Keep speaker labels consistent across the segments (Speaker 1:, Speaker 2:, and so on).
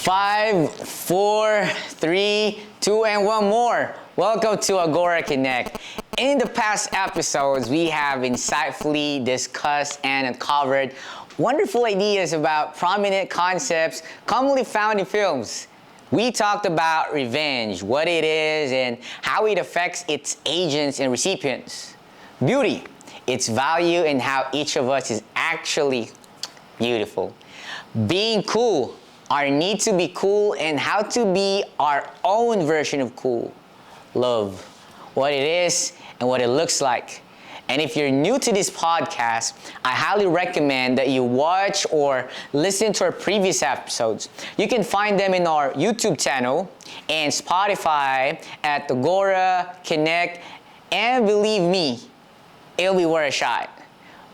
Speaker 1: 5, 4, 3, 2, and one more. Welcome to Agora Connect. In the past episodes, we have insightfully discussed and uncovered wonderful ideas about prominent concepts commonly found in films. We talked about revenge, what it is, and how it affects its agents and recipients. Beauty, its value, and how each of us is actually beautiful. Being cool, our need to be cool, and how to be our own version of cool. Love, what it is and what it looks like. And if you're new to this podcast, I highly recommend that you watch or listen to our previous episodes. You can find them in our YouTube channel and Spotify at AGORA, Connect, and believe me, it'll be worth a shot.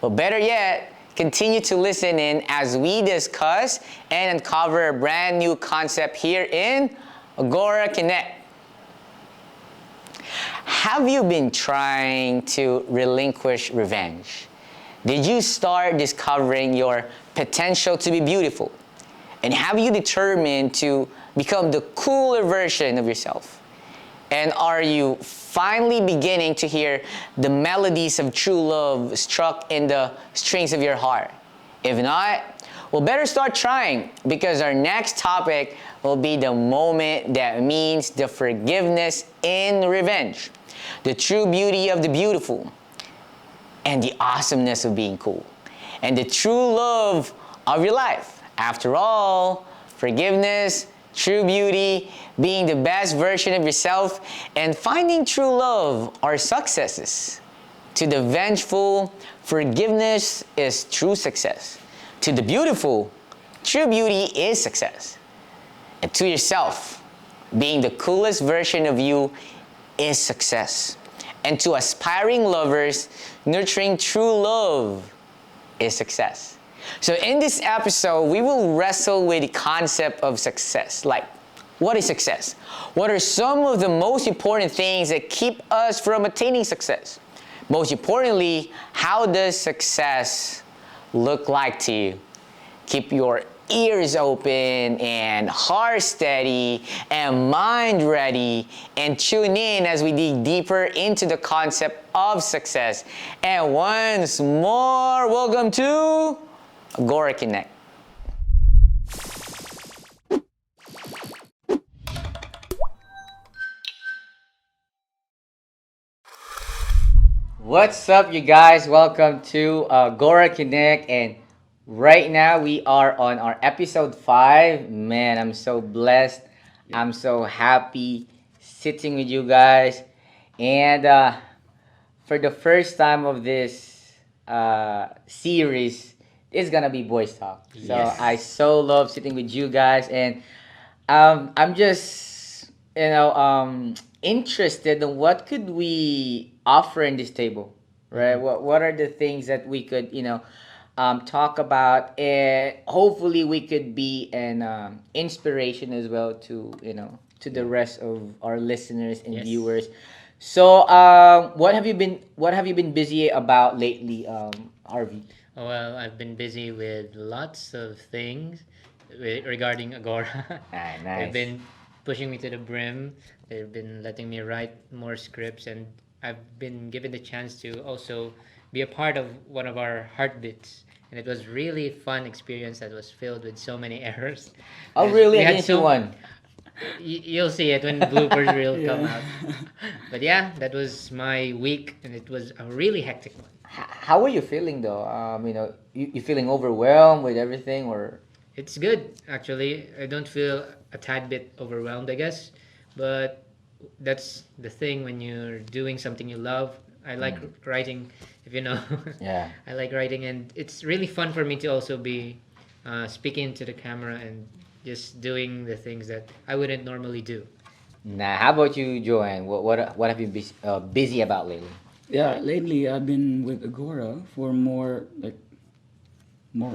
Speaker 1: But better yet, continue to listen in as we discuss and uncover a brand new concept here in Agora Connect. Have you been trying to relinquish revenge? Did you start discovering your potential to be beautiful? And have you determined to become the cooler version of yourself? And are you finally beginning to hear the melodies of true love struck in the strings of your heart? If not, well, better start trying, because our next topic will be the moment that means the forgiveness in revenge, the true beauty of the beautiful, and the awesomeness of being cool, and the true love of your life. After all, forgiveness, true beauty, being the best version of yourself, and finding true love are successes. To the vengeful, forgiveness is true success. To the beautiful, true beauty is success. And to yourself, being the coolest version of you is success. And to aspiring lovers, nurturing true love is success. So in this episode, we will wrestle with the concept of success. Like, what is success? What are some of the most important things that keep us from attaining success? Most importantly, how does success look like to you? Keep your ears open and heart steady and mind ready, and tune in as we dig deeper into the concept of success. And once more, welcome to Agora Connect. What's up, you guys? Welcome to Agora Connect, and right now we are on our episode 5. Man, I'm so blessed. I'm so happy sitting with you guys. And for the first time of this series, it's gonna be Boys Talk. So
Speaker 2: Yes.
Speaker 1: I so love sitting with you guys, and I'm just interested in what could we offer in this table, right? What are the things that we could talk about, and hopefully we could be an inspiration as well to to the rest of our listeners and
Speaker 2: Yes.
Speaker 1: viewers. So what have you been busy about lately, RV?
Speaker 2: Well, I've been busy with lots of things regarding Agora.
Speaker 1: Ah,
Speaker 2: They've
Speaker 1: nice.
Speaker 2: been pushing me to the brim. They've been letting me write more scripts, and I've been given the chance to also be a part of one of our heartbeats. And it was really fun experience that was filled with so many errors.
Speaker 1: Oh,
Speaker 2: There's-
Speaker 1: really?
Speaker 2: we
Speaker 1: I
Speaker 2: had
Speaker 1: didn't see one.
Speaker 2: You'll see it when the bloopers reel come
Speaker 3: Yeah.
Speaker 2: out. But yeah, that was my week, and it was a really hectic one.
Speaker 1: How are you feeling though? You feeling overwhelmed with everything, or?
Speaker 2: It's good, actually. I don't feel a tad bit overwhelmed, I guess. But that's the thing when you're doing something you love. I like writing, if you know.
Speaker 1: Yeah.
Speaker 2: I like writing, and it's really fun for me to also be speaking to the camera and just doing the things that I wouldn't normally do.
Speaker 1: Nah, how about you, Joanne? What have you been busy about lately?
Speaker 3: Yeah, lately I've been with Agora for more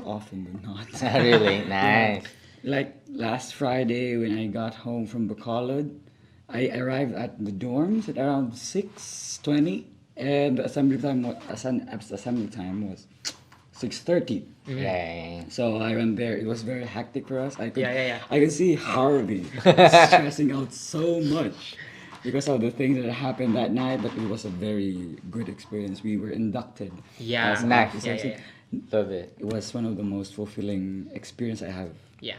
Speaker 3: often than not.
Speaker 1: Really
Speaker 3: Yeah.
Speaker 1: nice.
Speaker 3: Like last Friday when I got home from Bacolod, I arrived at the dorms at around 6:20, and the assembly time was 6:30.
Speaker 1: Yeah.
Speaker 3: So I went there. It was very hectic for us.
Speaker 2: Yeah.
Speaker 3: I could see Harvey stressing out so much because of the things that happened that night. But it was a very good experience. We were inducted
Speaker 2: Yeah.
Speaker 3: as
Speaker 1: Nice.
Speaker 3: officers.
Speaker 2: Yeah.
Speaker 1: Love it.
Speaker 3: It was one of the most fulfilling experience
Speaker 2: Yeah.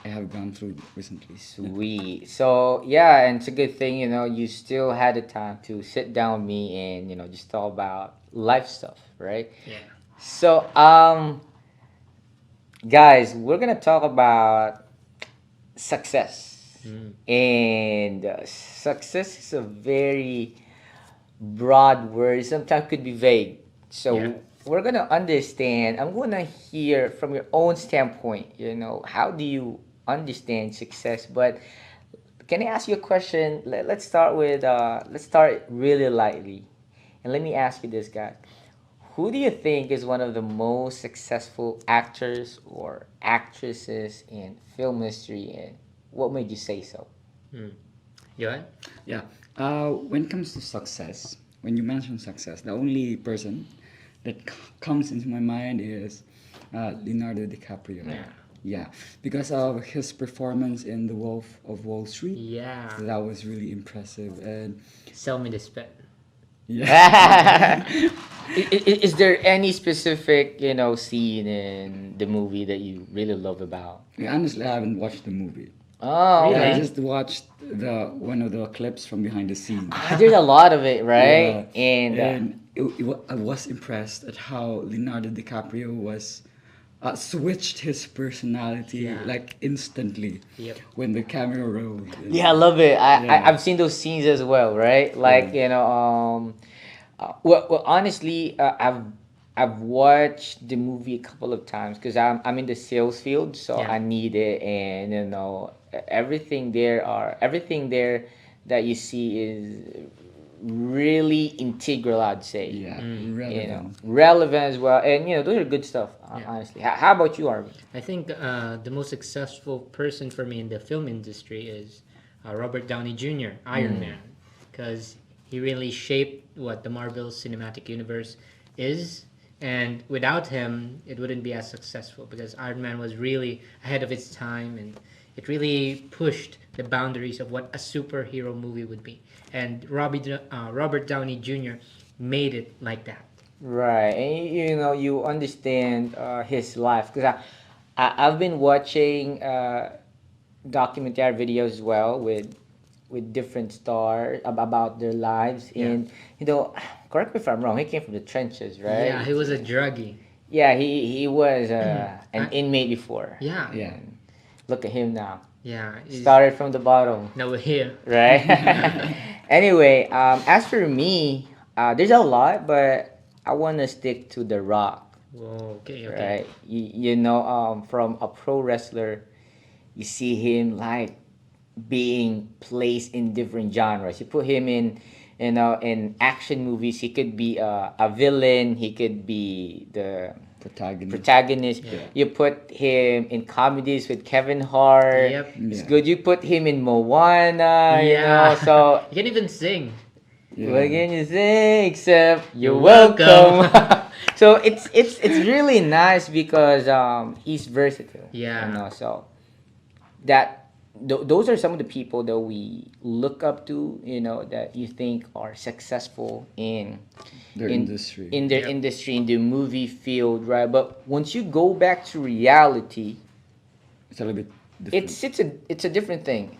Speaker 3: I have gone through recently.
Speaker 1: Sweet. So yeah, and it's a good thing, you still had the time to sit down with me and just talk about life stuff, right?
Speaker 2: Yeah.
Speaker 1: So guys, we're gonna talk about success, and success is a very broad word. Sometimes could be vague. So
Speaker 2: Yeah.
Speaker 1: we're gonna understand. I'm gonna hear from your own standpoint. How do you understand success? But can I ask you a question? Let's start with let's start really lightly, and let me ask you this, guy. Who do you think is one of the most successful actors or actresses in film history, and what made you say so?
Speaker 2: Mm. Johan?
Speaker 3: Yeah. When it comes to success, when you mention success, the only person that comes into my mind is Leonardo DiCaprio.
Speaker 2: Yeah.
Speaker 3: Yeah, because of his performance in The Wolf of Wall Street.
Speaker 2: Yeah.
Speaker 3: That was really impressive. And
Speaker 2: Sell me this pen.
Speaker 3: yeah,
Speaker 1: Is there any specific, scene in the movie that you really love about?
Speaker 3: Yeah, honestly, I haven't watched the movie.
Speaker 1: Oh,
Speaker 2: Really?
Speaker 3: I
Speaker 1: okay.
Speaker 3: just watched one of the clips from behind the scenes.
Speaker 1: There's a lot of it, right?
Speaker 3: Yeah,
Speaker 1: And
Speaker 3: I was impressed at how Leonardo DiCaprio was switched his personality
Speaker 2: Yeah.
Speaker 3: like instantly
Speaker 2: Yep.
Speaker 3: when the camera rolled.
Speaker 1: yeah, I love it.
Speaker 3: Yeah.
Speaker 1: I've seen those scenes as well, right? Like well, honestly, I've watched the movie a couple of times because I'm in the sales field, so
Speaker 2: Yeah.
Speaker 1: I need it, and everything there that you see is really integral, I'd say.
Speaker 3: Yeah,
Speaker 2: Mm.
Speaker 1: Relevant as well, and those are good stuff.
Speaker 2: Yeah.
Speaker 1: Honestly, how about you, Arvin?
Speaker 2: I think the most successful person for me in the film industry is Robert Downey Jr., Iron Man, because he really shaped what the Marvel Cinematic Universe is. And without him, it wouldn't be as successful because Iron Man was really ahead of its time and it really pushed the boundaries of what a superhero movie would be. And Robert Downey Jr. made it like that.
Speaker 1: Right, and you understand his life because I've been watching documentary videos as well with different stars about their lives,
Speaker 2: Yeah.
Speaker 1: and correct me if I'm wrong. He came from the trenches, right?
Speaker 2: Yeah, he was a druggie.
Speaker 1: Yeah, he was an
Speaker 2: I-
Speaker 1: inmate before.
Speaker 2: Yeah.
Speaker 3: yeah.
Speaker 1: Look at him now.
Speaker 2: Yeah.
Speaker 1: Started from the bottom.
Speaker 2: Now we're here.
Speaker 1: Right. Anyway, as for me, there's a lot, but I want to stick to The Rock.
Speaker 2: Whoa, okay.
Speaker 1: Right. From a pro wrestler, you see him like being placed in different genres. You put him in action movies. He could be a villain. He could be the protagonist.
Speaker 2: Yeah.
Speaker 1: You put him in comedies with Kevin Hart.
Speaker 2: Yep.
Speaker 1: It's
Speaker 3: Yeah.
Speaker 1: good. You put him in Moana.
Speaker 2: Yeah.
Speaker 1: So
Speaker 2: You can even sing.
Speaker 3: Yeah.
Speaker 1: what can you say except you're
Speaker 2: You're
Speaker 1: welcome?
Speaker 2: welcome.
Speaker 1: So it's really nice because he's versatile.
Speaker 2: Yeah.
Speaker 1: So those are some of the people that we look up to. That you think are successful in
Speaker 3: Their industry.
Speaker 1: in their
Speaker 2: Yep.
Speaker 1: industry, in the movie field, right? But once you go back to reality,
Speaker 3: It's a little bit different.
Speaker 1: it's a different thing.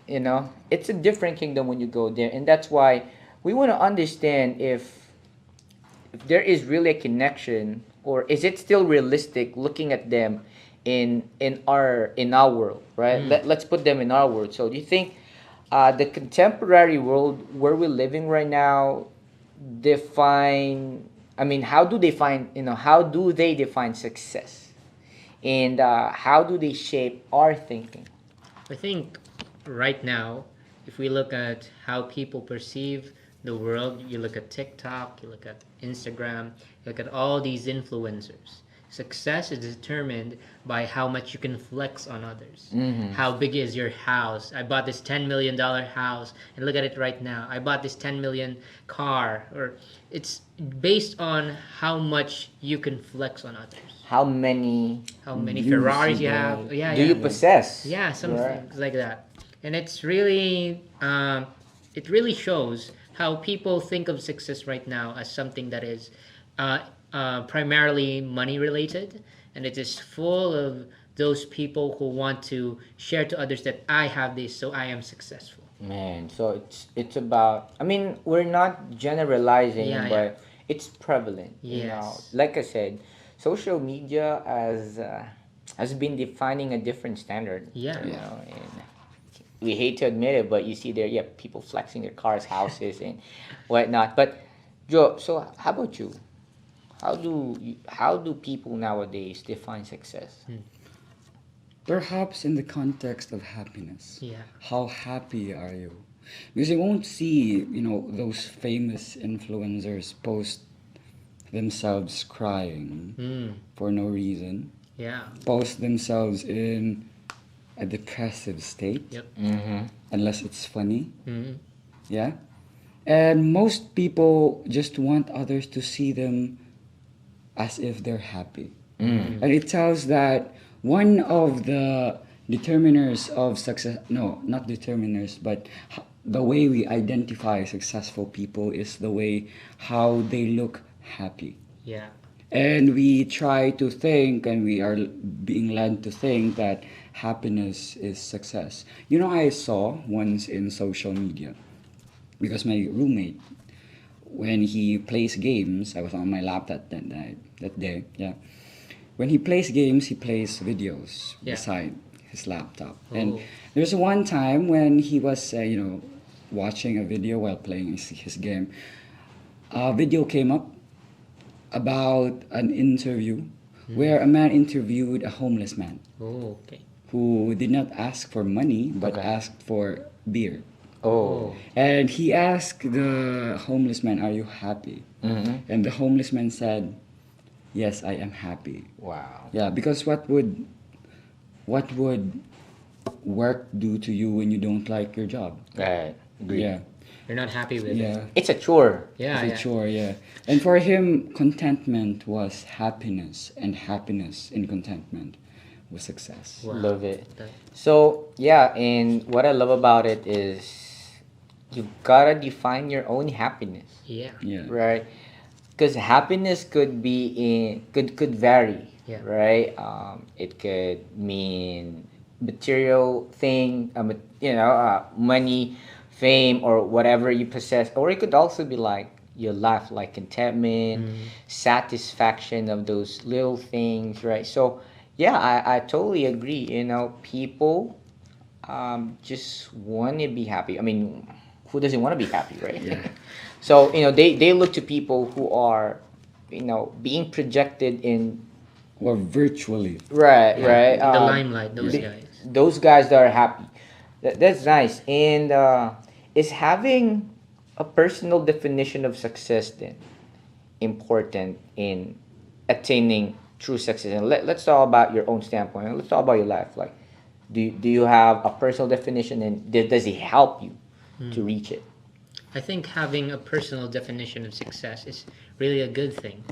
Speaker 1: It's a different kingdom when you go there, and that's why we want to understand if there is really a connection, or is it still realistic looking at them in our world, right? Let's put them in our world. So do you think the contemporary world where we're living right now define, I mean, how do they define success, and how do they shape our thinking?
Speaker 2: I think right now, if we look at how people perceive the world, you look at TikTok, you look at Instagram, you look at all these influencers. Success is determined by how much you can flex on others.
Speaker 1: Mm-hmm.
Speaker 2: How big is your house? I bought this $10 million house, and look at it right now. I bought this 10 million car. Or it's based on how much you can flex on others.
Speaker 1: How many
Speaker 2: How many
Speaker 3: Views
Speaker 2: Ferraris you
Speaker 3: you
Speaker 2: have?
Speaker 3: buy.
Speaker 2: Yeah,
Speaker 1: do
Speaker 2: yeah.
Speaker 1: you possess?
Speaker 2: Yeah, some
Speaker 1: Right.
Speaker 2: things like that. And it's really, it really shows how people think of success right now as something that is primarily money related, and it is full of those people who want to share to others that I have this, so I am successful.
Speaker 1: Man, so it's about. I mean, we're not generalizing,
Speaker 2: Yeah,
Speaker 1: but
Speaker 2: yeah.
Speaker 1: it's prevalent. You know,
Speaker 2: Yes.
Speaker 1: like I said, social media has been defining a different standard.
Speaker 2: Yeah.
Speaker 1: You know, and we hate to admit it, but you see there, yeah, people flexing their cars, houses, and whatnot. But Joe, so how about you? How do people nowadays define success?
Speaker 3: Perhaps in the context of happiness.
Speaker 2: Yeah.
Speaker 3: How happy are you? Because you won't see, those famous influencers post themselves crying
Speaker 2: Mm.
Speaker 3: for no reason,
Speaker 2: Yeah.
Speaker 3: post themselves in a depressive state,
Speaker 2: Yep.
Speaker 1: Mm-hmm.
Speaker 3: unless it's funny.
Speaker 2: Mm.
Speaker 3: Yeah. And most people just want others to see them as if they're happy.
Speaker 1: Mm.
Speaker 3: And it tells that one of the determiners of success, no, not determiners, but the way we identify successful people is the way how they look happy.
Speaker 2: Yeah.
Speaker 3: And we try to think, and we are being led to think that happiness is success. I saw once in social media, because my roommate, when he plays games, I was on my laptop that day, yeah. When he plays games, he plays videos
Speaker 2: Yeah.
Speaker 3: beside his laptop.
Speaker 2: Oh.
Speaker 3: And there's one time when he was, watching a video while playing his game. A video came up about an interview where a man interviewed a homeless man
Speaker 2: Oh, okay.
Speaker 3: who did not ask for money but
Speaker 1: Okay.
Speaker 3: asked for beer.
Speaker 1: Oh.
Speaker 3: And he asked the homeless man, "Are you happy?"
Speaker 1: Mm-hmm.
Speaker 3: And the homeless man said, "Yes, I am happy."
Speaker 1: Wow.
Speaker 3: Yeah, because what would work do to you when you don't like your job?
Speaker 1: Right. Agree.
Speaker 3: Yeah,
Speaker 2: You're not happy with it.
Speaker 3: yeah.
Speaker 1: It's a chore.
Speaker 2: Yeah.
Speaker 3: It's a chore, yeah. And for him, contentment was happiness, and happiness in contentment was success.
Speaker 2: Wow.
Speaker 1: Love it.
Speaker 2: That-
Speaker 1: So yeah, and what I love about it is you gotta define your own happiness,
Speaker 2: Yeah.
Speaker 3: Yeah.
Speaker 1: right? Because happiness could be could vary,
Speaker 2: Yeah.
Speaker 1: right? It could mean material thing, money, fame, or whatever you possess, or it could also be like your life, like contentment, satisfaction of those little things, right? So yeah, I totally agree. People just want to be happy. I mean, who doesn't want to be happy, right?
Speaker 3: Yeah.
Speaker 1: So they look to people who are, being projected in
Speaker 3: Or virtually.
Speaker 1: right,
Speaker 2: Yeah.
Speaker 1: right.
Speaker 2: In the limelight, those
Speaker 1: the-
Speaker 2: guys.
Speaker 1: Those guys that are happy. That's nice. And is having a personal definition of success then important in attaining true success? And let's talk about your own standpoint. And let's talk about your life. Like, do you have a personal definition, and does it help you to reach it?
Speaker 2: I think having a personal definition of success is really a good thing,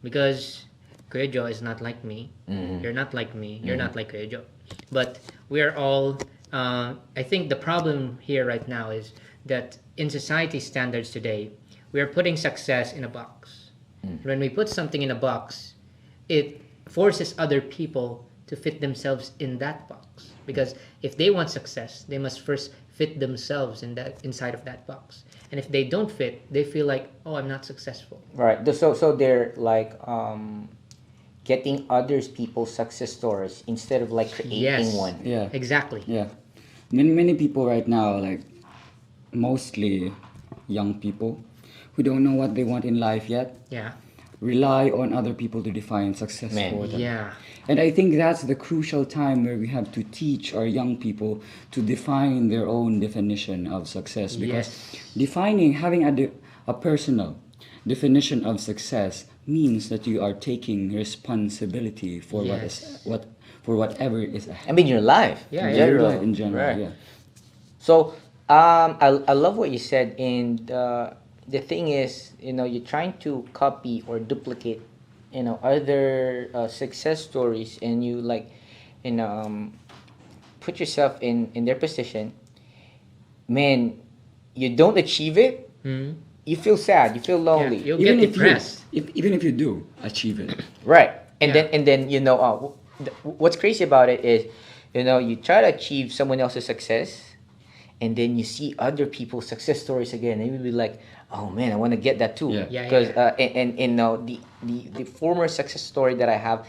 Speaker 2: because Kuya Joe is not like me. You're not like me. You're not like Kuya Joe. But we are all. I think the problem here right now is that in society standards today, we are putting success in a box. When we put something in a box, it forces other people to fit themselves in that box. Because if they want success, they must first fit themselves inside of that box. And if they don't fit, they feel like, oh, I'm not successful.
Speaker 1: Right. So they're like getting others people's success stories instead of like creating
Speaker 2: Yes.
Speaker 1: one.
Speaker 3: Yeah.
Speaker 2: Exactly.
Speaker 3: Yeah. Many people right now, like mostly young people who don't know what they want in life yet,
Speaker 2: Yeah.
Speaker 3: rely on other people to define success
Speaker 1: Man.
Speaker 3: for them.
Speaker 2: Yeah.
Speaker 3: And I think that's the crucial time where we have to teach our young people to define their own definition of success. Because
Speaker 2: Yes.
Speaker 3: having a personal definition of success means that you are taking responsibility for
Speaker 2: Yes.
Speaker 3: for whatever is
Speaker 1: I
Speaker 3: ahead.
Speaker 1: mean, your life
Speaker 2: Yeah,
Speaker 1: in
Speaker 2: yeah.
Speaker 3: Your
Speaker 1: general.
Speaker 3: life in general,
Speaker 1: Right.
Speaker 3: yeah.
Speaker 1: So, I love what you said. And the thing is, you're trying to copy or duplicate, other success stories, and you like, you know, um, put yourself in their position. Man, you don't achieve it,
Speaker 2: Hmm.
Speaker 1: you feel sad, you feel
Speaker 2: Yeah,
Speaker 1: lonely.
Speaker 2: you'll
Speaker 3: Even
Speaker 2: get
Speaker 3: if you
Speaker 2: depressed.
Speaker 3: even if you do achieve it.
Speaker 1: Right. And
Speaker 2: Yeah.
Speaker 1: then what's crazy about it is, you try to achieve someone else's success, and then you see other people's success stories again, and you'll be like, oh man, I want to get that too.
Speaker 3: Yeah.
Speaker 2: Yeah,
Speaker 1: Because
Speaker 2: yeah.
Speaker 1: and no, the former success story that I have,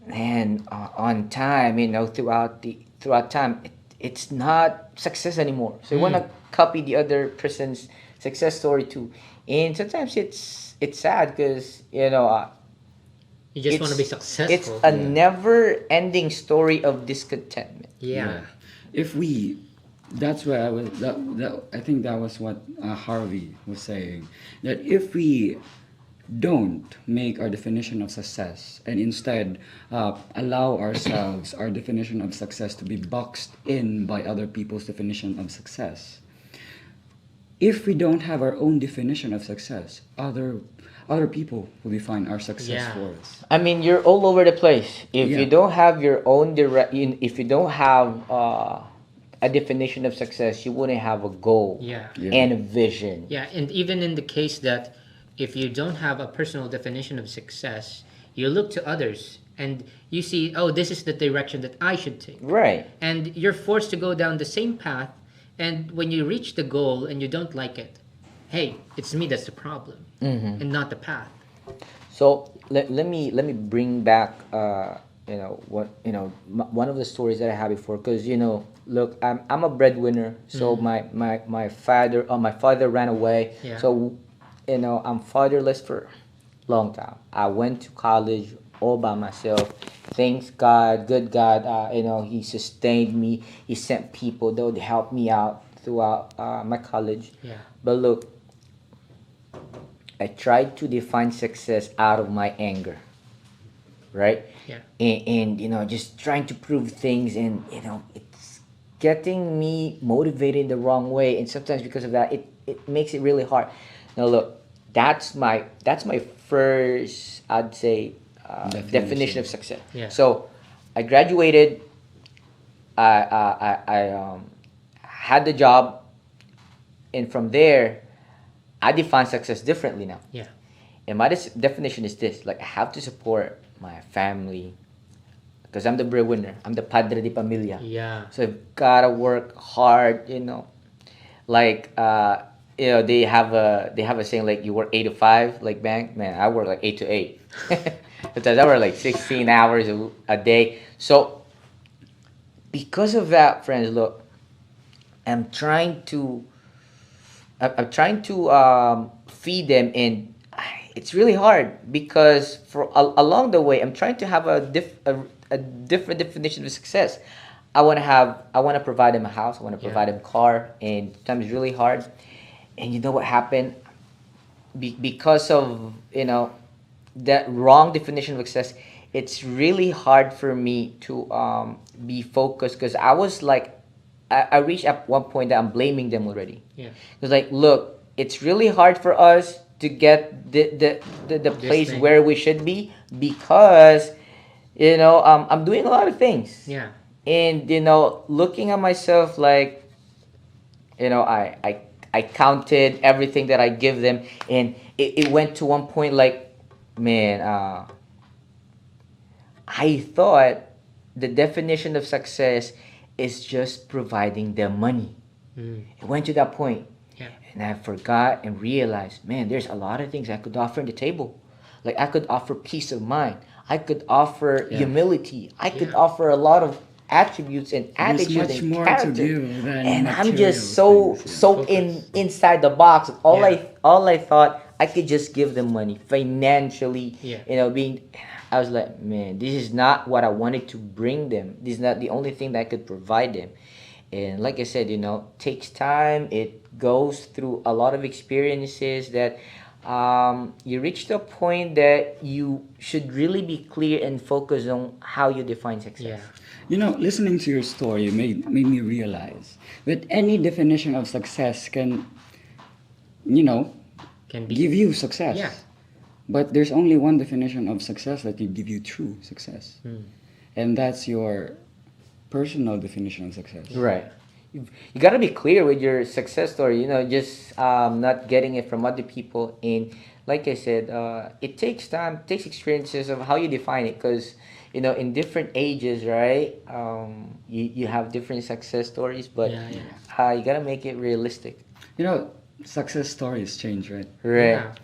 Speaker 1: man, on time, throughout time, it's not success anymore. So you want
Speaker 2: Mm.
Speaker 1: to copy the other person's success story too. And sometimes it's sad because
Speaker 2: You just want to be
Speaker 1: it's
Speaker 2: successful.
Speaker 1: a
Speaker 3: Yeah.
Speaker 1: never ending story of discontentment.
Speaker 2: Yeah.
Speaker 3: If we, that's what I was. I think that was what Harvey was saying. That if we don't make our definition of success and instead allow ourselves our definition of success to be boxed in by other people's definition of success, if we don't have our own definition of success, other people will define our success
Speaker 2: Yeah.
Speaker 3: for us.
Speaker 1: I mean, you're all over the place. If
Speaker 3: Yeah.
Speaker 1: you don't have your own if you don't have a definition of success, you wouldn't have a goal
Speaker 2: Yeah.
Speaker 3: Yeah.
Speaker 1: and a vision.
Speaker 2: Yeah, and even in the case that if you don't have a personal definition of success, you look to others and you see, oh, this is the direction that I should take.
Speaker 1: Right.
Speaker 2: And you're forced to go down the same path. And when you reach the goal and you don't like it, hey, it's me that's the problem and not the path.
Speaker 1: So let me bring back one of the stories that I had before, because look, I'm a breadwinner, so my father ran away.
Speaker 2: Yeah.
Speaker 1: So I'm fatherless for a long time. I went to college all by myself. Thanks God, good God, He sustained me. He sent people that would help me out throughout my college.
Speaker 2: Yeah.
Speaker 1: But look, I tried to define success out of my anger, right?
Speaker 2: Yeah.
Speaker 1: And just trying to prove things, and it's getting me motivated the wrong way, and sometimes because of that, it makes it really hard. Now look, that's my first, I'd say, definition of success.
Speaker 2: Yeah.
Speaker 1: So I graduated. I had the job, and from there, I define success differently now.
Speaker 2: Yeah.
Speaker 1: And my definition is this: like, I have to support my family, because I'm the breadwinner. I'm the padre de familia.
Speaker 2: Yeah.
Speaker 1: So I've gotta work hard. Like they have a saying, like, you work 8 to 5, like bank. Man, I work like 8 to 8. Sometimes I work like 16 hours a day. So because of that, friends, look, I'm trying to feed them, and it's really hard because along the way, I'm trying to have a different definition of success. I want to provide them a house, I want to
Speaker 2: Yeah.
Speaker 1: provide them a car, and sometimes it's really hard. And you know what happened? Because of that wrong definition of success, it's really hard for me to be focused, because I was like, I reached at one point that I'm blaming them already.
Speaker 2: Yeah.
Speaker 1: It's like, look, it's really hard for us to get the place
Speaker 2: thing.
Speaker 1: where we should be, because I'm doing a lot of things.
Speaker 2: Yeah.
Speaker 1: And looking at myself, like, I counted everything that I give them, and it went to one point, like, man, I thought the definition of success is just providing them money.
Speaker 2: Mm.
Speaker 1: It went to that point.
Speaker 2: Yeah.
Speaker 1: And I forgot and realized, man, there's a lot of things I could offer on the table. Like, I could offer peace of mind. I could offer
Speaker 3: Yeah.
Speaker 1: humility. I could
Speaker 2: Yeah.
Speaker 1: offer a lot of attributes and
Speaker 3: There's
Speaker 1: attitude
Speaker 3: much
Speaker 1: and
Speaker 3: more
Speaker 1: character.
Speaker 3: to give than
Speaker 1: And I'm
Speaker 3: material
Speaker 1: just so
Speaker 3: things, yeah.
Speaker 1: so
Speaker 2: Focus.
Speaker 1: inside the box. All
Speaker 2: Yeah.
Speaker 1: I thought, I could just give them money financially.
Speaker 2: Yeah.
Speaker 1: Being, I was like, man, this is not what I wanted to bring them. This is not the only thing that I could provide them. And like I said, takes time. It goes through a lot of experiences that
Speaker 4: you reach the point that you should really be clear and focus on how you define success.
Speaker 2: Yeah.
Speaker 3: You know, listening to your story made me realize that any definition of success can, you know,
Speaker 2: Can be.
Speaker 3: give you success.
Speaker 2: Yeah.
Speaker 3: But there's only one definition of success that will give you true success.
Speaker 2: Hmm.
Speaker 3: And that's your personal definition of success.
Speaker 4: Right. You got to be clear with your success story, just not getting it from other people. And like I said, it takes time, takes experiences of how you define it. Because, in different ages, right, you have different success stories, but
Speaker 2: Yeah, yeah.
Speaker 4: you got to make it realistic.
Speaker 3: You know, success stories change, right?
Speaker 4: Right.
Speaker 2: Yeah.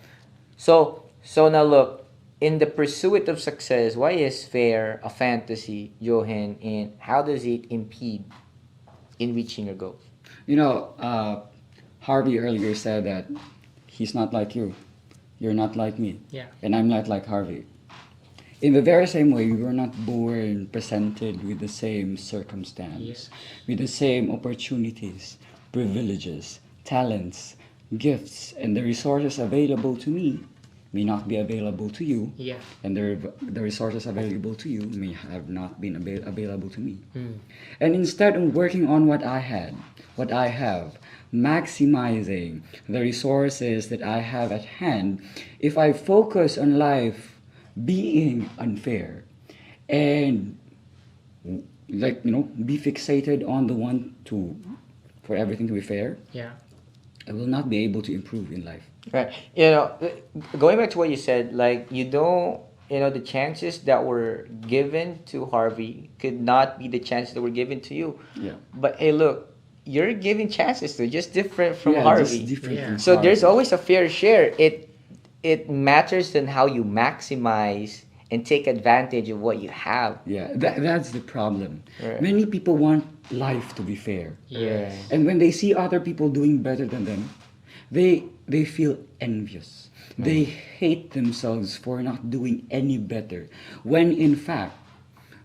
Speaker 4: So now look, in the pursuit of success, why is fair a fantasy, Johan, and how does it impede in reaching your goals?
Speaker 3: You know, Harvey earlier said that he's not like you, you're not like me,
Speaker 2: Yeah.
Speaker 3: and I'm not like Harvey. In the very same way, we were not born presented with the same circumstance,
Speaker 2: Yes.
Speaker 3: with the same opportunities, privileges, talents, gifts, and the resources available to me may not be available to you,
Speaker 2: Yeah.
Speaker 3: and the resources available to you may have not been available to me.
Speaker 2: Hmm.
Speaker 3: And instead of working on what I have, maximizing the resources that I have at hand, if I focus on life being unfair and be fixated on the one to for everything to be fair,
Speaker 2: Yeah.
Speaker 3: I will not be able to improve in life.
Speaker 4: Right. Going back to what you said, like you don't, the chances that were given to Harvey could not be the chances that were given to you.
Speaker 3: Yeah.
Speaker 4: But hey, look, you're giving chances to just different from
Speaker 3: Yeah,
Speaker 4: Harvey.
Speaker 3: just different
Speaker 2: Yeah.
Speaker 3: from
Speaker 4: So there's
Speaker 3: Harvey.
Speaker 4: always a fair share. It matters in how you maximize and take advantage of what you have.
Speaker 3: Yeah, that's the problem.
Speaker 4: Right.
Speaker 3: Many people want life to be fair.
Speaker 2: Yes.
Speaker 3: And when they see other people doing better than them, they feel envious. They hate themselves for not doing any better. When in fact,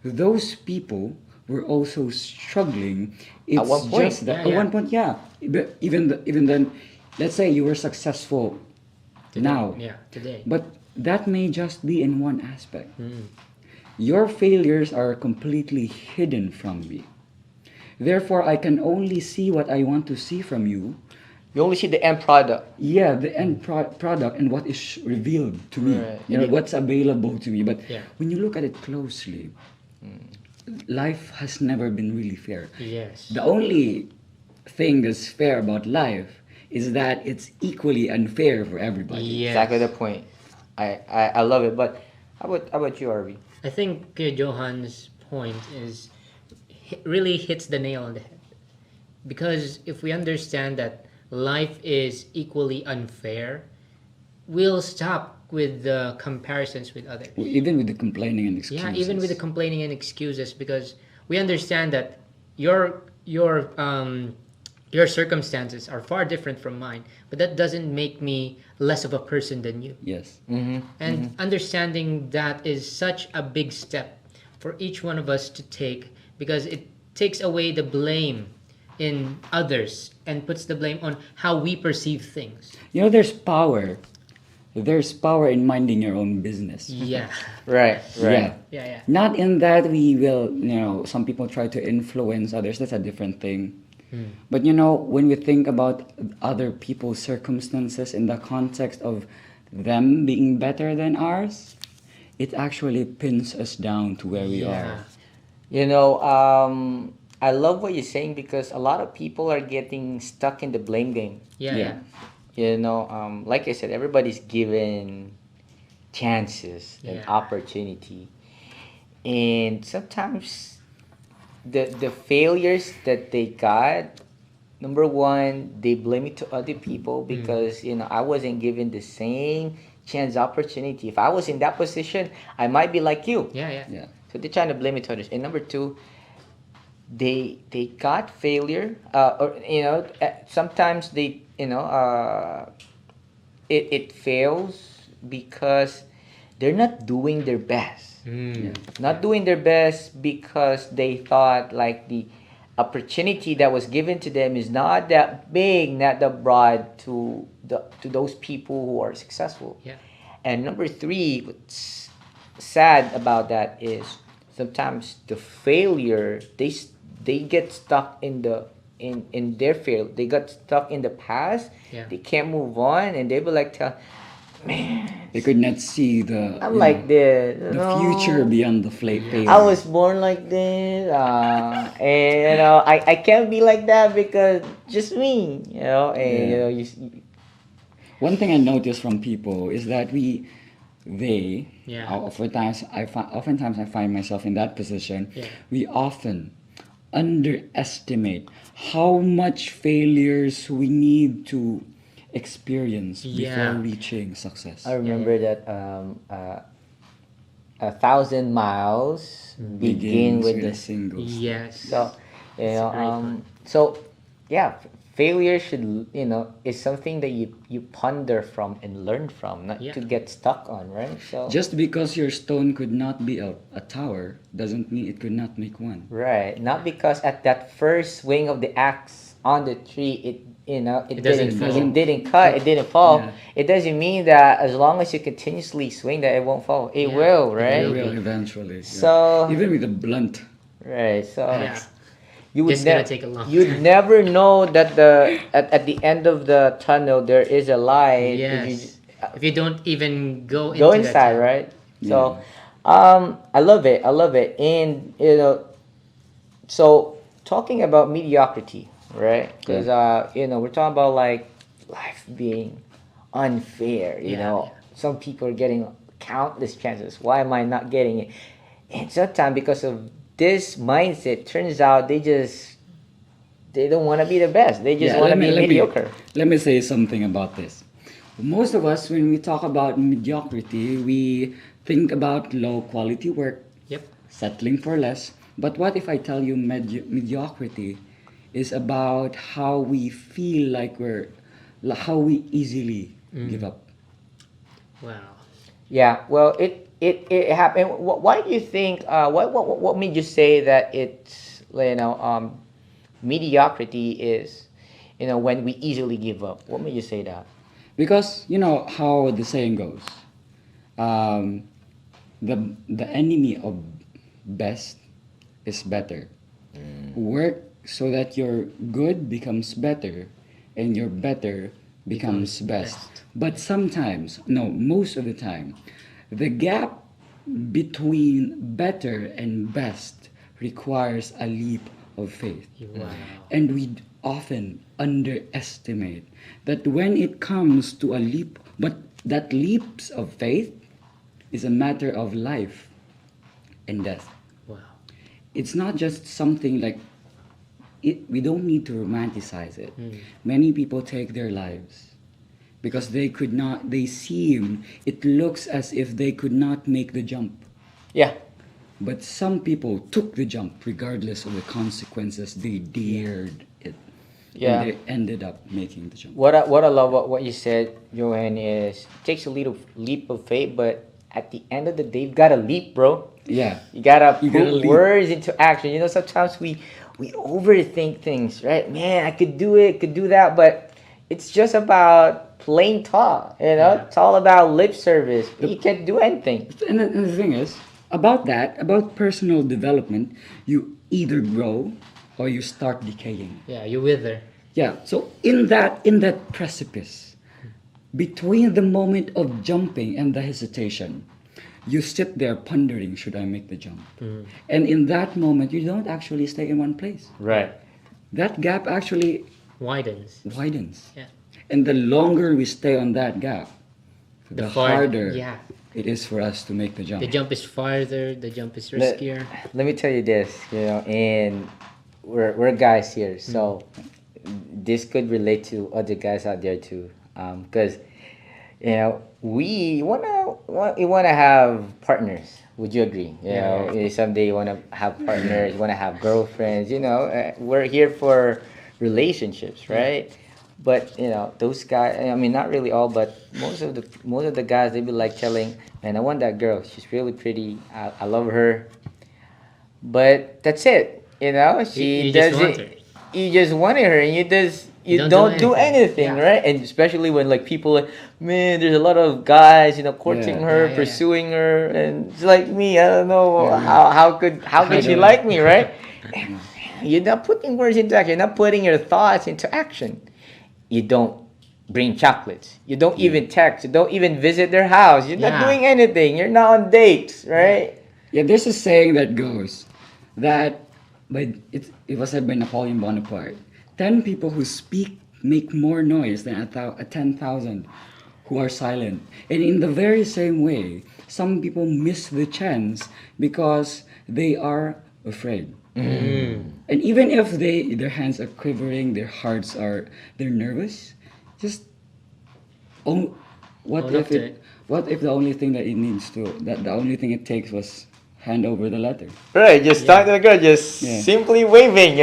Speaker 3: those people were also struggling. It's
Speaker 4: one point.
Speaker 3: just that
Speaker 2: Yeah,
Speaker 3: at one point, yeah. But even then, let's say you were successful
Speaker 2: Today.
Speaker 3: now,
Speaker 2: Yeah. Today.
Speaker 3: but that may just be in one aspect.
Speaker 2: Hmm.
Speaker 3: Your failures are completely hidden from me. Therefore, I can only see what I want to see from you.
Speaker 4: You only see the end product.
Speaker 3: Yeah, the end product and what is revealed to me.
Speaker 4: Right.
Speaker 3: What's available to me. But
Speaker 2: Yeah.
Speaker 3: when you look at it closely, life has never been really fair.
Speaker 2: Yes.
Speaker 3: The only thing that's fair about life is that it's equally unfair for everybody.
Speaker 2: Yes.
Speaker 4: Exactly the point. I love it. But how about you, Harvey?
Speaker 2: I think Johan's point is really hits the nail on the head. Because if we understand that life is equally unfair, we'll stop with the comparisons with others.
Speaker 3: Even with the complaining and excuses.
Speaker 2: Yeah, even with the complaining and excuses, because we understand that your circumstances are far different from mine, but that doesn't make me less of a person than you.
Speaker 3: Yes.
Speaker 2: And understanding that is such a big step for each one of us to take, because it takes away the blame in others and puts the blame on how we perceive things.
Speaker 3: You know, there's power. There's power in minding your own business.
Speaker 2: Yeah.
Speaker 4: Right.
Speaker 3: Yeah.
Speaker 2: Yeah.
Speaker 3: Not in that we will, some people try to influence others. That's a different thing. But when we think about other people's circumstances in the context of them being better than ours, it actually pins us down to where we are.
Speaker 4: I love what you're saying because a lot of people are getting stuck in the blame game.
Speaker 2: Yeah.
Speaker 4: Like I said, everybody's given chances and
Speaker 2: Yeah.
Speaker 4: opportunity, and sometimes the failures that they got, number one, they blame it to other people because I wasn't given the same chance opportunity. If I was in that position, I might be like you.
Speaker 2: Yeah.
Speaker 3: Yeah.
Speaker 4: So they're trying to blame it to others. And number two, they got failure. Sometimes they it fails because they're not doing their best. Not doing their best because they thought like the opportunity that was given to them is not that big, not that broad to to those people who are successful.
Speaker 2: Yeah.
Speaker 4: And number three, what's sad about that is sometimes the failure they get stuck in in their fail. They got stuck in the past.
Speaker 2: Yeah.
Speaker 4: They can't move on, and they will like tell, man,
Speaker 3: They could not see the
Speaker 4: I'm
Speaker 3: you
Speaker 4: like
Speaker 3: know,
Speaker 4: this.
Speaker 3: the future beyond the failure.
Speaker 4: I was born like this, and I can't be like that because just me, and
Speaker 3: Yeah.
Speaker 4: you
Speaker 3: One thing I notice from people is that they,
Speaker 2: Yeah.
Speaker 3: oftentimes I find myself in that position.
Speaker 2: Yeah.
Speaker 3: We often underestimate how much failures we need to experience
Speaker 2: Yeah.
Speaker 3: before reaching success.
Speaker 4: I remember that 1,000 miles begin
Speaker 3: Begins
Speaker 4: with
Speaker 3: with
Speaker 4: the
Speaker 3: a single step.
Speaker 2: Yes.
Speaker 4: so
Speaker 2: That's a great one.
Speaker 4: so yeah, failure should is something that you ponder from and learn from, not
Speaker 2: Yeah.
Speaker 4: to get stuck on, right? So
Speaker 3: Just because your stone could not be a tower doesn't mean it could not make one.
Speaker 4: right, not because at that first swing of the axe on the tree it
Speaker 2: doesn't
Speaker 4: didn't
Speaker 2: fall.
Speaker 4: it didn't cut, it didn't fall.
Speaker 3: Yeah.
Speaker 4: It doesn't mean that as long as you continuously swing that it won't fall. It
Speaker 2: Yeah,
Speaker 4: will,
Speaker 2: it
Speaker 4: right?
Speaker 3: It
Speaker 2: will.
Speaker 3: will eventually. Yeah.
Speaker 4: So
Speaker 3: Even with a blunt.
Speaker 4: right, so
Speaker 2: Yeah.
Speaker 4: you would
Speaker 2: Just gonna take a long
Speaker 4: you'd
Speaker 2: time.
Speaker 4: never know that at the end of the tunnel there is a light. If you
Speaker 2: Yes. If you don't even go
Speaker 4: go
Speaker 2: into that
Speaker 4: inside,
Speaker 2: tunnel.
Speaker 4: right? So, I love it. I love it. And so talking about mediocrity, right? Because we're talking about like life being unfair.
Speaker 2: Yeah.
Speaker 4: Some people are getting countless chances. Why am I not getting it? And sometimes because of this mindset, turns out they don't want to be the best. They just
Speaker 3: Yeah,
Speaker 4: want to be
Speaker 3: let me-
Speaker 4: mediocre.
Speaker 3: Let me say something about this. Most of us, when we talk about mediocrity, we think about low quality work,
Speaker 2: Yep.
Speaker 3: settling for less. But what if I tell you mediocrity is about how we feel like how we easily give up?
Speaker 2: Wow.
Speaker 4: Yeah, well, it happened. Why do you think? What made you say that it's mediocrity is, when we easily give up? What made you say that?
Speaker 3: Because you know how the saying goes, um, the enemy of best is better. Work so that your good becomes better, and your better becomes best. But sometimes, no, most of the time, the gap between better and best requires a leap of faith.
Speaker 2: Wow.
Speaker 3: And we often underestimate that when it comes to a leap, but that leaps of faith is a matter of life and death.
Speaker 2: Wow.
Speaker 3: It's not just something like we don't need to romanticize it. Many people take their lives because it looks as if they could not make the jump.
Speaker 4: Yeah,
Speaker 3: But some people took the jump regardless of the consequences. They dared it.
Speaker 4: Yeah.
Speaker 3: And they ended up making the jump.
Speaker 4: what I love what you said, Johan, is it takes a little leap of faith, but at the end of the day, you've got to leap, bro.
Speaker 3: Yeah.
Speaker 4: You gotta
Speaker 3: You
Speaker 4: put
Speaker 3: gotta leap.
Speaker 4: words into action. Sometimes we overthink things, right? Man, I could do it, could do that, but it's just about plain talk. It's all about lip service. You can't do anything.
Speaker 3: And the thing is, about personal development, you either grow or you start decaying.
Speaker 2: Yeah, you wither.
Speaker 3: Yeah. So in that precipice, between the moment of jumping and the hesitation, you sit there pondering, should I make the jump? And in that moment, you don't actually stay in one place.
Speaker 4: Right.
Speaker 3: That gap actually
Speaker 2: Widens.
Speaker 3: widens.
Speaker 2: Yeah.
Speaker 3: And the longer we stay on that gap, the harder
Speaker 2: Yeah.
Speaker 3: it is for us to make the jump.
Speaker 2: The jump is farther. The jump is
Speaker 4: Let,
Speaker 2: riskier.
Speaker 4: let me tell you this, and we're guys here, so this could relate to other guys out there too, because we wanna have partners. Would you agree? Someday you wanna have partners, you wanna have girlfriends. We're here for relationships, right? But those guys. I mean, not really all, but most of the guys, they be like telling, "Man, I want that girl. She's really pretty. I love her." But that's it. She
Speaker 2: You just
Speaker 4: does
Speaker 2: want
Speaker 4: it.
Speaker 2: her.
Speaker 4: You just wanted her, and you
Speaker 2: Don't
Speaker 4: don't
Speaker 2: do
Speaker 4: do
Speaker 2: anything.
Speaker 4: anything,
Speaker 2: Yeah.
Speaker 4: right? And especially when like people like, man, there's a lot of guys, courting
Speaker 3: Yeah.
Speaker 4: her,
Speaker 2: Yeah, yeah, yeah.
Speaker 4: pursuing her, and it's like me. I don't know
Speaker 3: Yeah, yeah.
Speaker 4: how could
Speaker 3: I
Speaker 4: she
Speaker 3: don't.
Speaker 4: like me, right?
Speaker 3: Yeah.
Speaker 4: You're not putting words into action. You're not putting your thoughts into action. You don't bring chocolates. You don't
Speaker 3: Yeah.
Speaker 4: even text. You don't even visit their house. You're not
Speaker 2: Yeah.
Speaker 4: doing anything. You're not on dates,
Speaker 2: Yeah.
Speaker 4: right?
Speaker 3: Yeah, there's a saying that goes that it was said by Napoleon Bonaparte. 10 people who speak make more noise than 10,000 who are silent. And in the very same way, some people miss the chance because they are afraid. And even if their hands are quivering, their hearts are they're nervous, just oh, what
Speaker 2: Own up
Speaker 3: if
Speaker 2: to
Speaker 3: it
Speaker 2: it.
Speaker 3: what if the only thing that the only thing it takes was hand over the letter.
Speaker 4: Right, just talk to the girl, just
Speaker 3: Yeah.
Speaker 4: simply waving,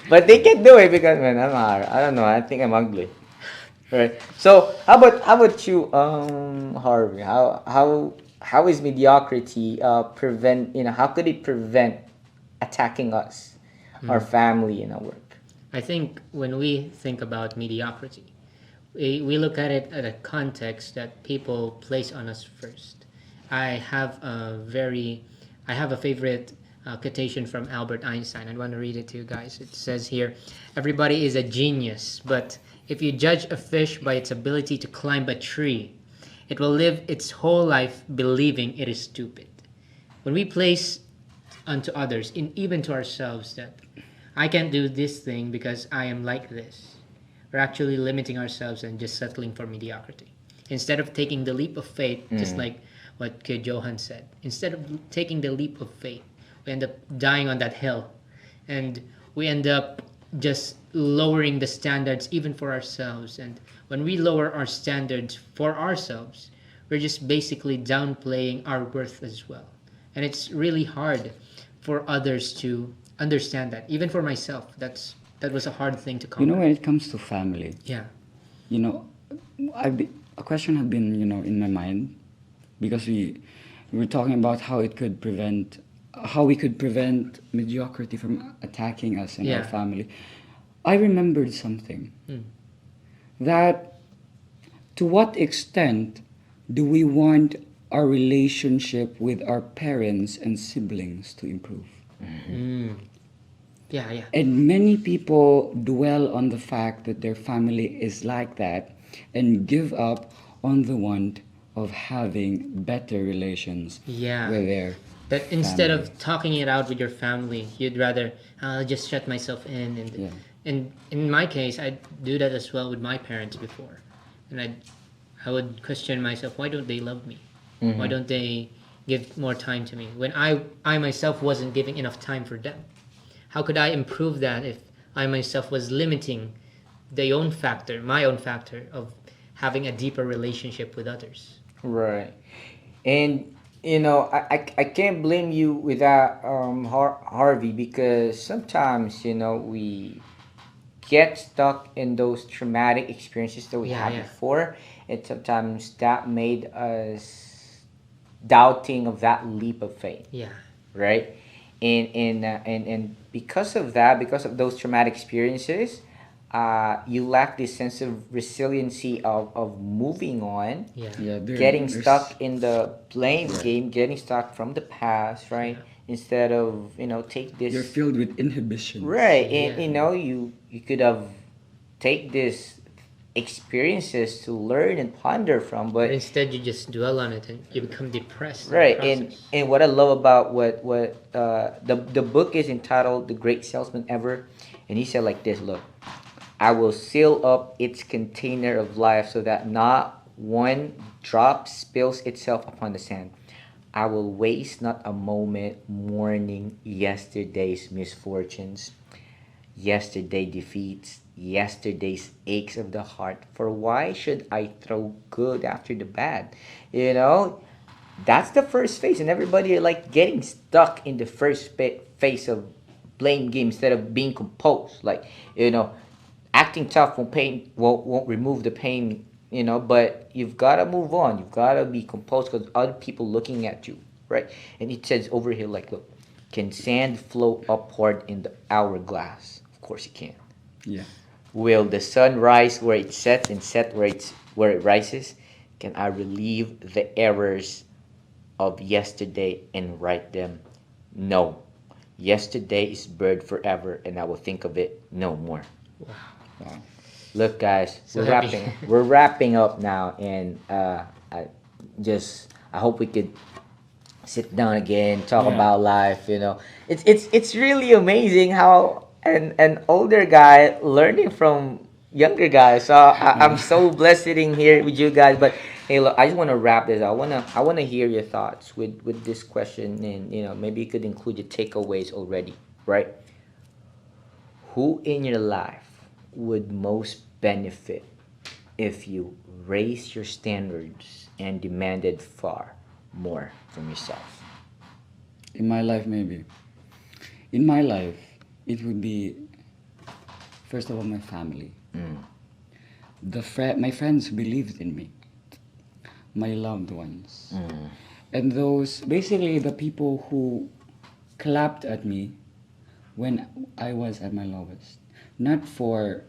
Speaker 4: But they can do it because man, I don't know. I think I'm ugly. Right. So how about you, Harvey? How is mediocrity prevent? How could it prevent attacking us, our family, and our work?
Speaker 2: I think when we think about mediocrity, we look at it at a context that people place on us first. I have a very, I have a favorite quotation from Albert Einstein. I want to read it to you guys. It says here, everybody is a genius, but if you judge a fish by its ability to climb a tree, it will live its whole life believing it is stupid. When we place unto others, and even to ourselves, that I can't do this thing because I am like this, we're actually limiting ourselves and just settling for mediocrity. Instead of taking the leap of faith, just like what Kid Johan said, instead of taking the leap of faith, we end up dying on that hill. And we end up just lowering the standards even for ourselves. And when we lower our standards for ourselves, we're just basically downplaying our worth as well. And it's really hard for others to understand that. Even for myself, that was a hard thing to
Speaker 3: You know, when
Speaker 2: comprehend.
Speaker 3: it comes to family,
Speaker 2: Yeah.
Speaker 3: you know, a question had been, in my mind because we were talking about how we could prevent mediocrity from attacking us and our
Speaker 2: Yeah.
Speaker 3: family. I remembered something that to what extent do we want our relationship with our parents and siblings to improve?
Speaker 2: Mm. Yeah, yeah.
Speaker 3: And many people dwell on the fact that their family is like that and give up on the want of having better relations
Speaker 2: Yeah.
Speaker 3: with their
Speaker 2: That instead
Speaker 3: family.
Speaker 2: of talking it out with your family, you'd rather I'll just shut myself in. And
Speaker 3: Yeah.
Speaker 2: in my case, I do that as well with my parents before, and I would question myself, why don't they love me? Why don't they give more time to me when I myself wasn't giving enough time for them? How could I improve that if I myself was limiting my own factor of having a deeper relationship with others?
Speaker 4: Right. And I can't blame you with that, Harvey, because sometimes we get stuck in those traumatic experiences that we
Speaker 2: Yeah,
Speaker 4: had
Speaker 2: yeah.
Speaker 4: before, and sometimes that made us doubting of that leap of faith,
Speaker 2: Yeah.
Speaker 4: right? And because of that, because of those traumatic experiences, you lack this sense of resiliency of moving on,
Speaker 2: Yeah.
Speaker 3: Yeah,
Speaker 4: getting
Speaker 3: there's
Speaker 4: stuck in the blame
Speaker 3: Right.
Speaker 4: game, getting stuck from the past, right? Instead of take
Speaker 3: you're
Speaker 4: this,
Speaker 3: filled with inhibitions.
Speaker 4: right, and
Speaker 2: Yeah.
Speaker 4: you could have take this experiences to learn and ponder from,
Speaker 2: But
Speaker 4: but
Speaker 2: instead, you just dwell on it and you become depressed in the
Speaker 4: right. and
Speaker 2: process.
Speaker 4: and what I love about what the book is entitled The Great Salesman Ever, and he said like this: look, I will seal up its container of life so that not one drop spills itself upon the sand. I will waste not a moment mourning yesterday's misfortunes, yesterday defeats, yesterday's aches of the heart. For why should I throw good after the bad? You know, that's the first phase, and everybody are like getting stuck in the first phase of blame game instead of being composed. Like, acting tough won't remove the pain. But you've got to move on. You've got to be composed because other people looking at you, right? And it says over here, like, look, can sand flow upward in the hourglass? Of course it can.
Speaker 3: Yeah.
Speaker 4: Will the sun rise where it sets and set where it rises? Can I relieve the errors of yesterday and right them? No. Yesterday is buried forever, and I will think of it no more.
Speaker 3: Wow.
Speaker 4: Look, guys,
Speaker 2: So happy.
Speaker 4: we're wrapping up now, and I hope we could sit down again, talk
Speaker 3: Yeah.
Speaker 4: about life. It's really amazing how an older guy learning from younger guys. So I'm so blessed sitting here with you guys. But hey, look, I just want to wrap this. I wanna hear your thoughts with this question, and maybe you could include your takeaways already, right? Who in your life would most benefit if you raised your standards and demanded far more from yourself?
Speaker 3: In my life, maybe. In my life, it would be, first of all, my family.
Speaker 4: Mm.
Speaker 3: My friends who believed in me, my loved ones,
Speaker 4: Mm.
Speaker 3: and those basically the people who clapped at me when I was at my lowest, not for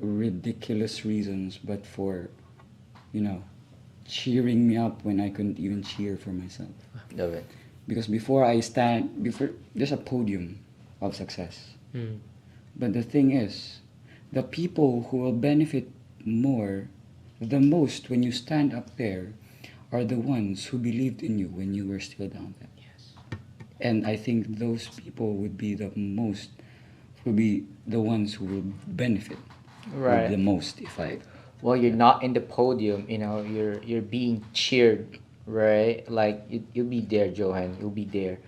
Speaker 3: ridiculous reasons, but for, you know, cheering me up when I couldn't even cheer for myself.
Speaker 4: Love it.
Speaker 3: Because before there's a podium of success.
Speaker 2: Mm.
Speaker 3: But the thing is, the people who will benefit more, the most when you stand up there, are the ones who believed in you when you were still down there.
Speaker 2: Yes.
Speaker 3: And I think those people would be the ones who will benefit the
Speaker 4: Right.
Speaker 3: most if I.
Speaker 4: Well, you're not in the podium, you're being cheered, right? Like you'll be there, Johan. You'll be there.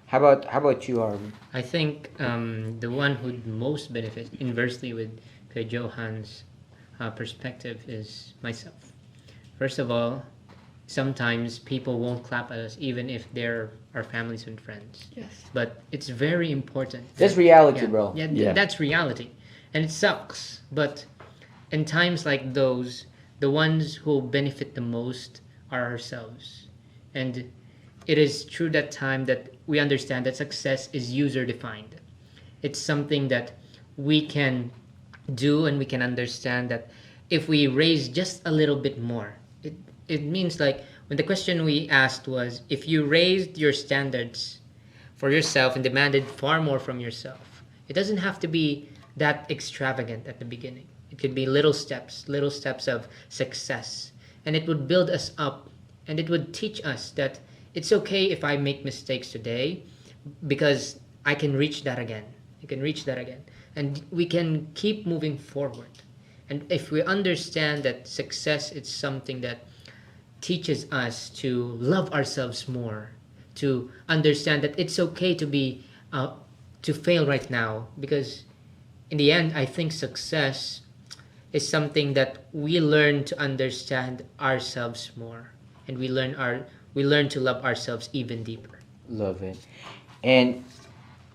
Speaker 4: How about you, Harvey?
Speaker 2: I think the one who'd most benefit inversely with Kuya Johan's perspective is myself. First of all, sometimes people won't clap at us even if they're our families and friends.
Speaker 4: Yes.
Speaker 2: But it's very important.
Speaker 4: That's reality,
Speaker 2: Yeah,
Speaker 4: bro.
Speaker 2: yeah,
Speaker 3: Yeah.
Speaker 2: that's reality. And it sucks. But in times like those, the ones who benefit the most are ourselves. And it is through that time that we understand that success is user defined. It's something that we can do, and we can understand that if we raise just a little bit more, it means like when the question we asked was if you raised your standards for yourself and demanded far more from yourself, it doesn't have to be that extravagant at the beginning. It could be little steps of success, and it would build us up, and it would teach us that it's okay if I make mistakes today, because I can reach that again. You can reach that again, and we can keep moving forward. And if we understand that success is something that teaches us to love ourselves more, to understand that it's okay to be to fail right now, because in the end, I think success is something that we learn to understand ourselves more, and we learn to love ourselves even deeper.
Speaker 4: Love it. And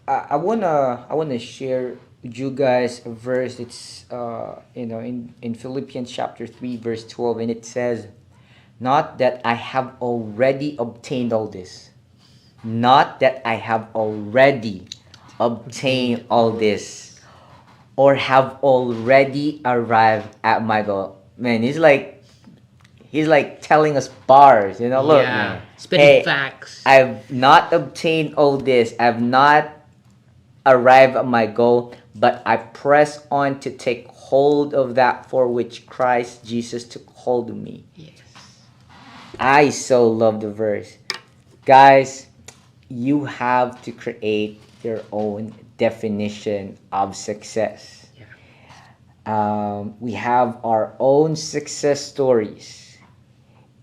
Speaker 4: I wanna share with you guys a verse. It's in Philippians chapter 3 verse 12, and it says, "Not that I have already obtained all this, not that I have already obtained all this, or have already arrived at my goal." Man, he's like telling us bars. Look,
Speaker 2: Yeah,
Speaker 4: hey,
Speaker 2: spitting facts.
Speaker 4: I've not obtained all this. I've not arrived at my goal, but I press on to take hold of that for which Christ Jesus took hold of me.
Speaker 2: Yes.
Speaker 4: I so love the verse. Guys, you have to create your own definition of success.
Speaker 2: Yeah.
Speaker 4: We have our own success stories.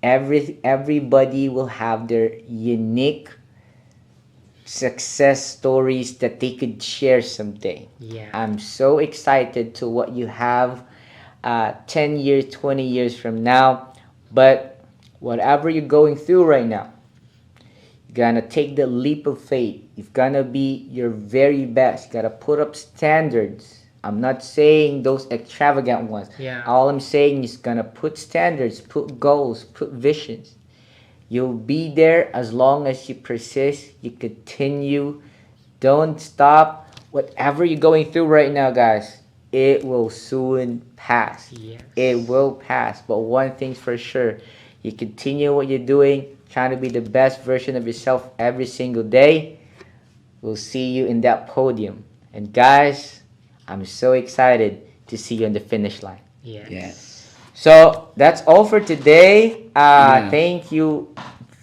Speaker 4: Everybody will have their unique success stories that they could share someday.
Speaker 2: Yeah.
Speaker 4: I'm so excited to what you have 10 years, 20 years from now. But whatever you're going through right now, you're gonna take the leap of faith. You're gonna be your very best. You gotta put up standards. I'm not saying those extravagant ones.
Speaker 2: Yeah.
Speaker 4: All I'm saying is gonna put standards, put goals, put visions. You'll be there as long as you persist, you continue, don't stop. Whatever you're going through right now, guys, it will soon pass.
Speaker 2: Yes.
Speaker 4: It will pass. But one thing's for sure, you continue what you're doing, trying to be the best version of yourself every single day. We'll see you in that podium. And guys, I'm so excited to see you on the finish line.
Speaker 2: Yes.
Speaker 3: Yes.
Speaker 4: So that's all for today.
Speaker 3: Yeah.
Speaker 4: Thank you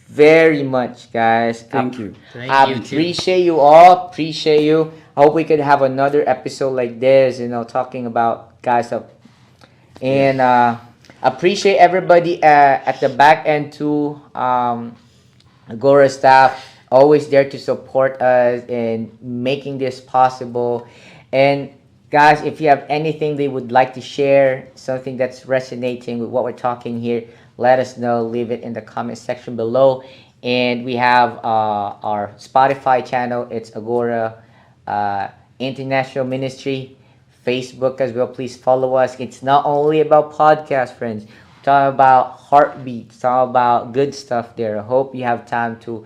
Speaker 4: very much, guys.
Speaker 3: Thank you.
Speaker 2: Thank
Speaker 4: I
Speaker 2: you too.
Speaker 4: appreciate you all. Appreciate you. I hope we could have another episode like this, talking about guys stuff. And appreciate everybody at the back end too. Agora staff always there to support us in making this possible. And guys, if you have anything they would like to share, something that's resonating with what we're talking here, let us know. Leave it in the comment section below. And we have our Spotify channel. It's Agora International Ministry. Facebook as well. Please follow us. It's not only about podcast, friends. We're talking about heartbeats. Talking about good stuff there. I hope you have time to,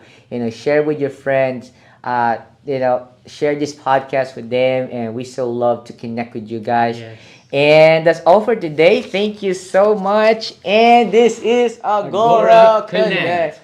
Speaker 4: share with your friends. Share this podcast with them, and we so love to connect with you guys.
Speaker 2: Yes.
Speaker 4: And that's all for today. Thank you so much. And this is Agora
Speaker 2: Agora Connect.
Speaker 4: Connect.